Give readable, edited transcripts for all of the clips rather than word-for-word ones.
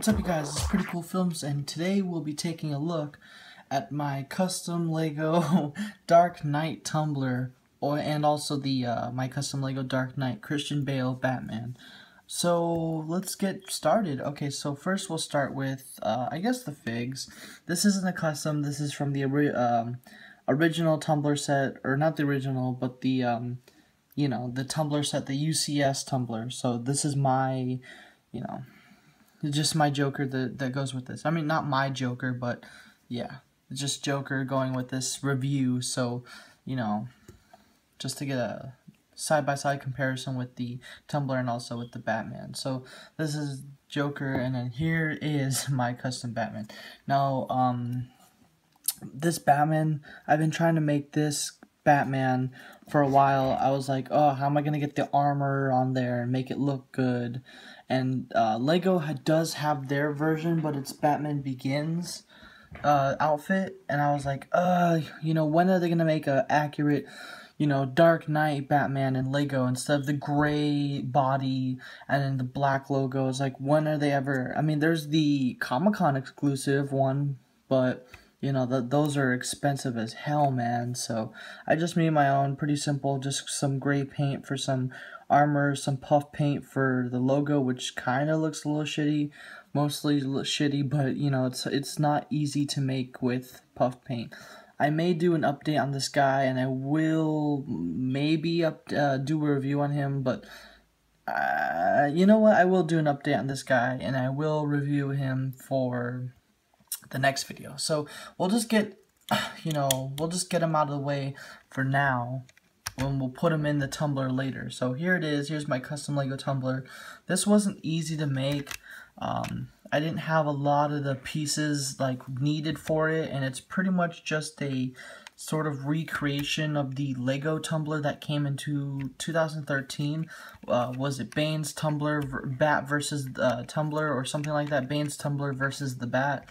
What's up, you guys? It's Pretty Cool Films, and today we'll be taking a look at my custom Lego Dark Knight Tumbler, and also the my custom Lego Dark Knight Christian Bale Batman. So let's get started. Okay, so first we'll start with I guess the figs. This isn't a custom. This is from the original Tumbler set, or not the original, but the you know, the Tumbler set, the UCS Tumbler. So this is my, you know, just my Joker that goes with this. I mean, not my Joker, but yeah, just Joker going with this review. So, you know, just to get a side-by-side comparison with the Tumbler and also with the Batman. So this is Joker, and then here is my custom Batman. Now, this Batman, I've been trying to make this Batman for a while. I was like, oh, how am I gonna get the armor on there and make it look good? And Lego does have their version, but it's Batman Begins outfit, and I was like, you know, when are they gonna make a accurate, you know, Dark Knight Batman in Lego instead of the gray body and then the black logo? It's like, when are they ever? I mean, there's the Comic-Con exclusive one, but you know, those are expensive as hell, man. So I just made my own, pretty simple, just some gray paint for some armor, some puff paint for the logo, which kind of looks a little shitty, mostly shitty, but you know, it's not easy to make with puff paint. I may do an update on this guy, and I will maybe do a review on him, but you know what, I will do an update on this guy, and I will review him for the next video. So we'll just get, you know, we'll just get him out of the way for now, when we'll put him in the Tumbler later. So here it is. Here's my custom Lego Tumbler. This wasn't easy to make. I didn't have a lot of the pieces like needed for it, and it's pretty much just a sort of recreation of the Lego Tumbler that came into 2013. Was it Bane's Tumbler, Bat versus Tumbler, or something like that? Bane's Tumbler versus the Bat.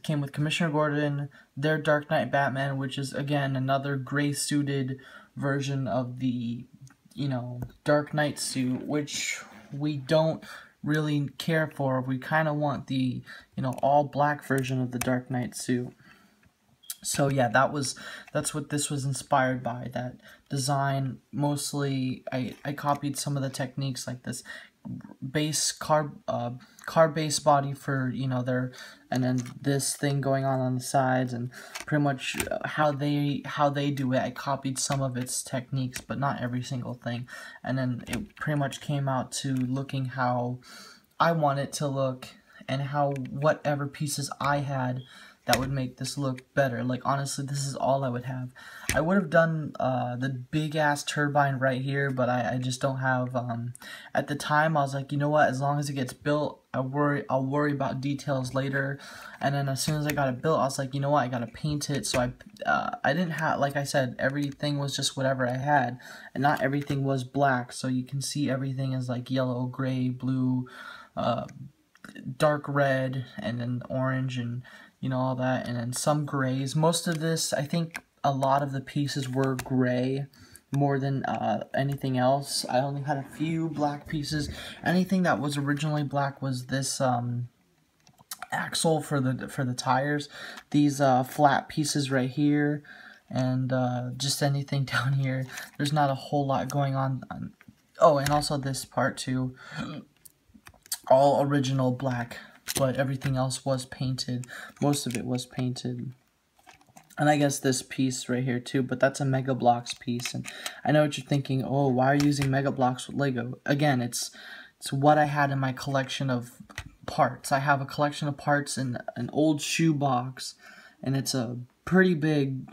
Came with Commissioner Gordon, their Dark Knight Batman, which is again another gray suited version of the, you know, Dark Knight suit, which we don't really care for. We kind of want the, you know, all black version of the Dark Knight suit. So yeah, that's what this was inspired by, that design. Mostly I copied some of the techniques, like this base car base body for, you know, their, and then this thing going on the sides, and pretty much how they do it. I copied some of its techniques, but not every single thing, and then it pretty much came out to looking how I want it to look, and how whatever pieces I had that would make this look better. Like, honestly, this is all I would have. I would have done the big ass turbine right here, but I just don't have. At the time, I was like, you know what? As long as it gets built, I'll worry about details later. And then as soon as I got it built, I was like, you know what? I gotta paint it. So I didn't have, like I said, everything was just whatever I had, and not everything was black. So you can see everything is like yellow, gray, blue, dark red, and then orange, and you know, all that, and then some grays. Most of this, I think a lot of the pieces were gray more than anything else. I only had a few black pieces. Anything that was originally black was this axle for the tires, these flat pieces right here, and just anything down here. There's not a whole lot going on. Oh, and also this part too. All original black, but everything else was painted. Most of it was painted. And I guess this piece right here too, but that's a Mega Bloks piece. And I know what you're thinking, oh, why are you using Mega Bloks with Lego? Again, it's what I had in my collection of parts. I have a collection of parts in an old shoebox, and it's a pretty big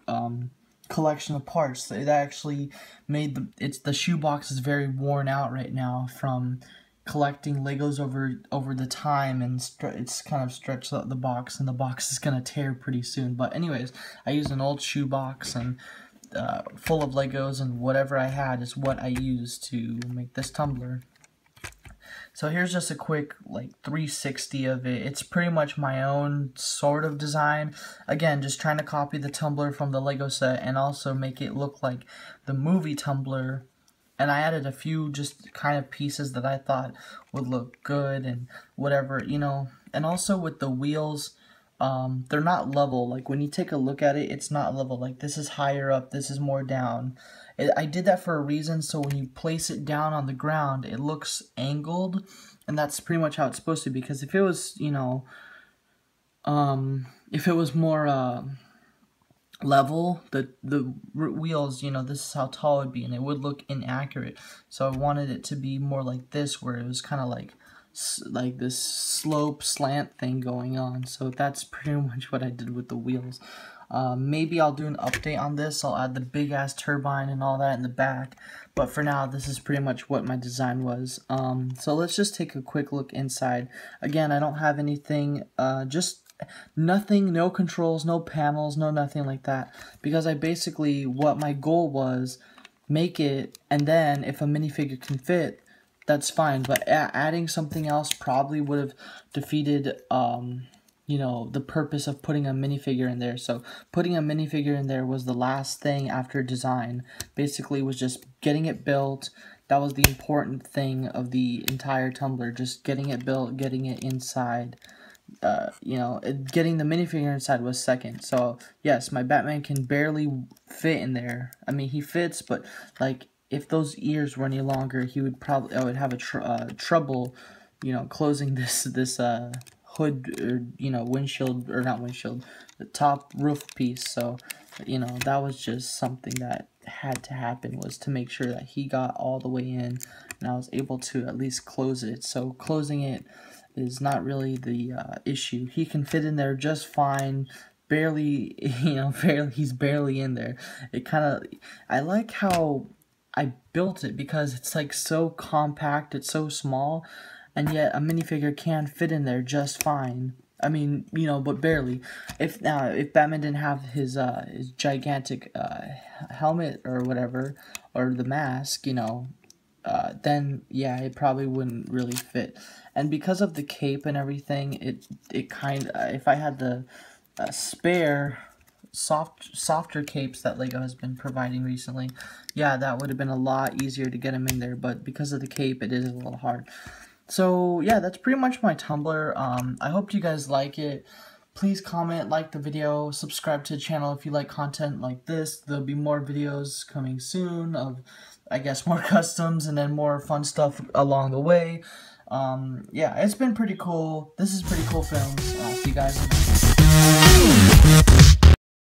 collection of parts. It actually made the shoebox is very worn out right now from collecting Legos over the time, and it's kind of stretched out the box, and the box is gonna tear pretty soon. But anyways, I used an old shoebox and full of Legos, and whatever I had is what I used to make this Tumbler. So here's just a quick like 360 of it. It's pretty much my own sort of design. Again, just trying to copy the Tumbler from the Lego set, and also make it look like the movie Tumbler and I added a few just kind of pieces that I thought would look good and whatever, you know. And also with the wheels, they're not level. Like when you take a look at it, it's not level. Like this is higher up, this is more down. I did that for a reason, so when you place it down on the ground, it looks angled, and that's pretty much how it's supposed to be. Because if it was, you know, if it was more level, the wheels, you know, this is how tall it would be, and it would look inaccurate. So I wanted it to be more like this, where it was kind of like this slope slant thing going on. So that's pretty much what I did with the wheels. Maybe I'll do an update on this. I'll add the big ass turbine and all that in the back, but for now this is pretty much what my design was. So let's just take a quick look inside. Again, I don't have anything, just nothing, no controls, no panels, no nothing like that, because I basically, what my goal was, make it, and then if a minifigure can fit, that's fine. But adding something else probably would have defeated you know, the purpose of putting a minifigure in there. So putting a minifigure in there was the last thing after design. Basically was just getting it built. That was the important thing of the entire Tumbler, just getting it built, getting it inside. You know, getting the minifigure inside was second. So yes, my Batman can barely fit in there. I mean, he fits, but like if those ears were any longer, he would probably, I would have a trouble, you know, closing this hood, or you know, windshield, or not windshield, the top roof piece. So you know, that was just something that had to happen, was to make sure that he got all the way in and I was able to at least close it. So closing it is not really the issue. He can fit in there just fine, barely, you know, he's barely in there. It kind of, I like how I built it, because it's like so compact, it's so small, and yet a minifigure can fit in there just fine. I mean, you know, but barely. If Batman didn't have his gigantic helmet or whatever, or the mask, you know, then yeah, it probably wouldn't really fit. And because of the cape and everything, it kind of, if I had the spare softer capes that LEGO has been providing recently, yeah, that would have been a lot easier to get him in there. But because of the cape, it is a little hard. So yeah, that's pretty much my Tumbler. I hope you guys like it. Please comment, like the video, subscribe to the channel if you like content like this. There'll be more videos coming soon of, I guess, more customs and then more fun stuff along the way. Yeah, it's been pretty cool. This is pretty cool films. See you guys.